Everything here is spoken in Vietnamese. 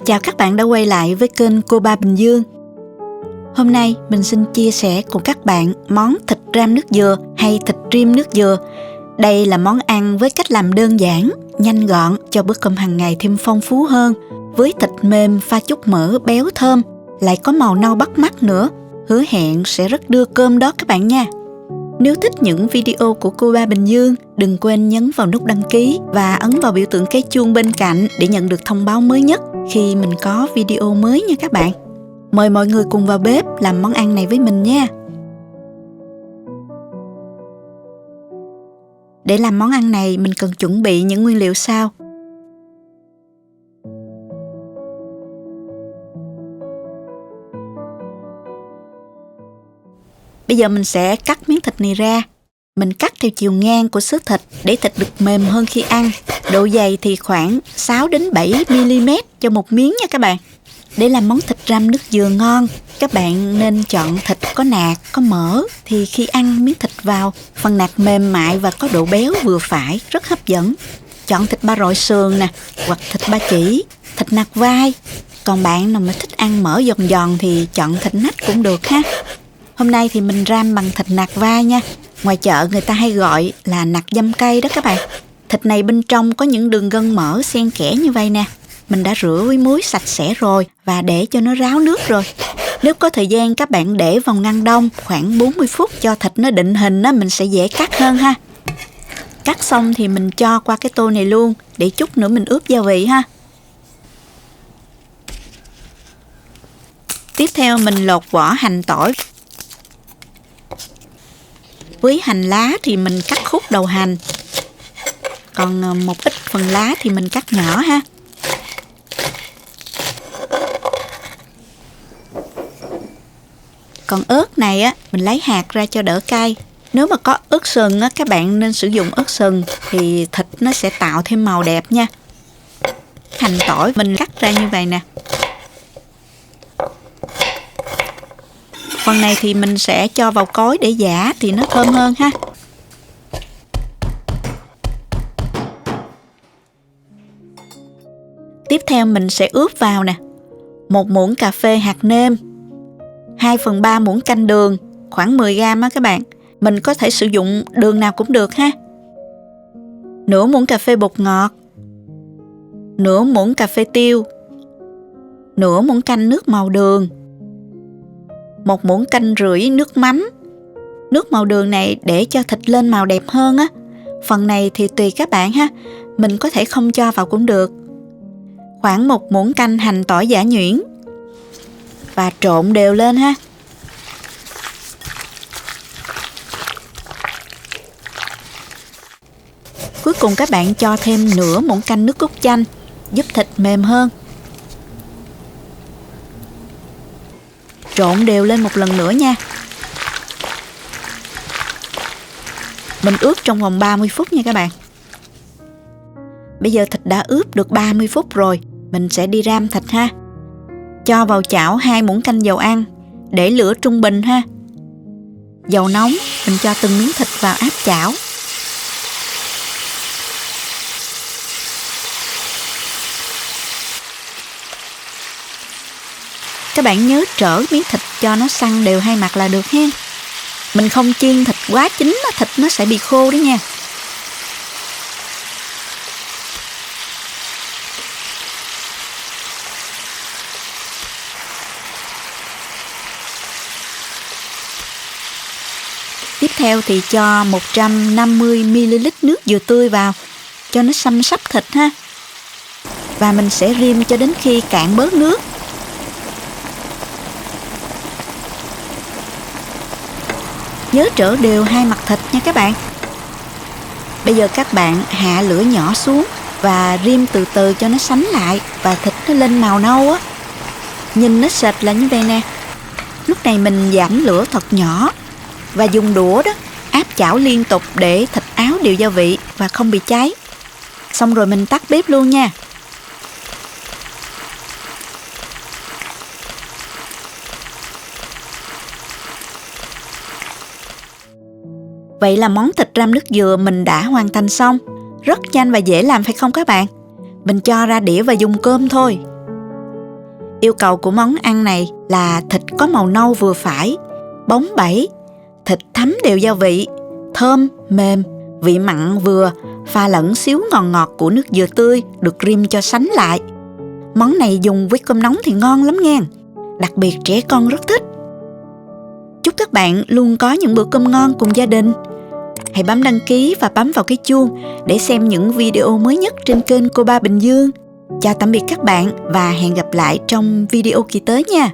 Chào các bạn đã quay lại với kênh Cô Ba Bình Dương. Hôm nay mình xin chia sẻ cùng các bạn món thịt ram nước dừa hay thịt rim nước dừa. Đây là món ăn với cách làm đơn giản, nhanh gọn cho bữa cơm hàng ngày thêm phong phú hơn. Với thịt mềm pha chút mỡ béo thơm, lại có màu nâu bắt mắt nữa. Hứa hẹn sẽ rất đưa cơm đó các bạn nha. Nếu thích những video của Cô Ba Bình Dương, đừng quên nhấn vào nút đăng ký và ấn vào biểu tượng cái chuông bên cạnh để nhận được thông báo mới nhất khi mình có video mới nha các bạn. Mời mọi người cùng vào bếp làm món ăn này với mình nha. Để làm món ăn này mình cần chuẩn bị những nguyên liệu sau. Bây giờ mình sẽ cắt miếng thịt này ra. Mình cắt theo chiều ngang của xứ thịt để thịt được mềm hơn khi ăn. Độ dày thì khoảng 6 đến 7 mm cho một miếng nha các bạn. Để làm món thịt ram nước dừa ngon, các bạn nên chọn thịt có nạc, có mỡ. Thì khi ăn miếng thịt vào, phần nạc mềm mại và có độ béo vừa phải, rất hấp dẫn. Chọn thịt ba rọi sườn nè, hoặc thịt ba chỉ, thịt nạc vai. Còn bạn nào mà thích ăn mỡ giòn giòn thì chọn thịt nách cũng được ha. Hôm nay thì mình ram bằng thịt nạc vai nha. Ngoài chợ người ta hay gọi là nạc dăm cây đó các bạn. Thịt này bên trong có những đường gân mỡ xen kẽ như vậy nè. Mình đã rửa với muối sạch sẽ rồi và để cho nó ráo nước rồi. Nếu có thời gian các bạn để vào ngăn đông khoảng 40 phút cho thịt nó định hình á, mình sẽ dễ cắt hơn ha. Cắt xong thì mình cho qua cái tô này luôn để chút nữa mình ướp gia vị ha. Tiếp theo mình lột vỏ hành tỏi. Với hành lá thì mình cắt khúc đầu hành. Còn một ít phần lá thì mình cắt nhỏ ha. Còn ớt này á, mình lấy hạt ra cho đỡ cay. Nếu mà có ớt sừng á, các bạn nên sử dụng ớt sừng thì thịt nó sẽ tạo thêm màu đẹp nha. Hành tỏi mình cắt ra như vậy nè. Phần này thì mình sẽ cho vào cối để giã thì nó thơm hơn ha. Tiếp theo mình sẽ ướp vào nè. 1 muỗng cà phê hạt nêm, 2/3 muỗng canh đường, khoảng 10 gram á các bạn. Mình có thể sử dụng đường nào cũng được ha. Nửa muỗng cà phê bột ngọt, nửa muỗng cà phê tiêu, nửa muỗng canh nước màu đường, 1 muỗng canh rưỡi nước mắm. Nước màu đường này để cho thịt lên màu đẹp hơn á. Phần này thì tùy các bạn ha. Mình có thể không cho vào cũng được. Khoảng 1 muỗng canh hành tỏi giã nhuyễn. Và trộn đều lên ha. Cuối cùng các bạn cho thêm nửa muỗng canh nước cốt chanh giúp thịt mềm hơn. Trộn đều lên một lần nữa nha. Mình ướp trong vòng 30 phút nha các bạn. Bây giờ thịt đã ướp được 30 phút rồi. Mình sẽ đi ram thịt ha. Cho vào chảo 2 muỗng canh dầu ăn. Để lửa trung bình ha. Dầu nóng, mình cho từng miếng thịt vào áp chảo. Các bạn nhớ trở miếng thịt cho nó săn đều hai mặt là được hen. Mình không chiên thịt quá chín, thịt nó sẽ bị khô đó nha. Tiếp theo thì cho 150 ml nước dừa tươi vào cho nó xăm xắp thịt ha. Và mình sẽ rim cho đến khi cạn bớt nước. Nhớ trở đều hai mặt thịt nha các bạn. Bây giờ các bạn hạ lửa nhỏ xuống và rim từ từ cho nó sánh lại và thịt nó lên màu nâu á. Nhìn nó sệt là như vậy nè. Lúc này mình giảm lửa thật nhỏ và dùng đũa đó áp chảo liên tục để thịt áo đều gia vị và không bị cháy. Xong rồi mình tắt bếp luôn nha. Vậy là món thịt ram nước dừa mình đã hoàn thành xong. Rất nhanh và dễ làm phải không các bạn? Mình cho ra đĩa và dùng cơm thôi. Yêu cầu của món ăn này là thịt có màu nâu vừa phải, bóng bẩy, thịt thấm đều gia vị, thơm, mềm, vị mặn vừa, pha lẫn xíu ngọt ngọt của nước dừa tươi được rim cho sánh lại. Món này dùng với cơm nóng thì ngon lắm nghe, đặc biệt trẻ con rất thích. Chúc các bạn luôn có những bữa cơm ngon cùng gia đình. Hãy bấm đăng ký và bấm vào cái chuông để xem những video mới nhất trên kênh Cô Ba Bình Dương. Chào tạm biệt các bạn và hẹn gặp lại trong video kỳ tới nha.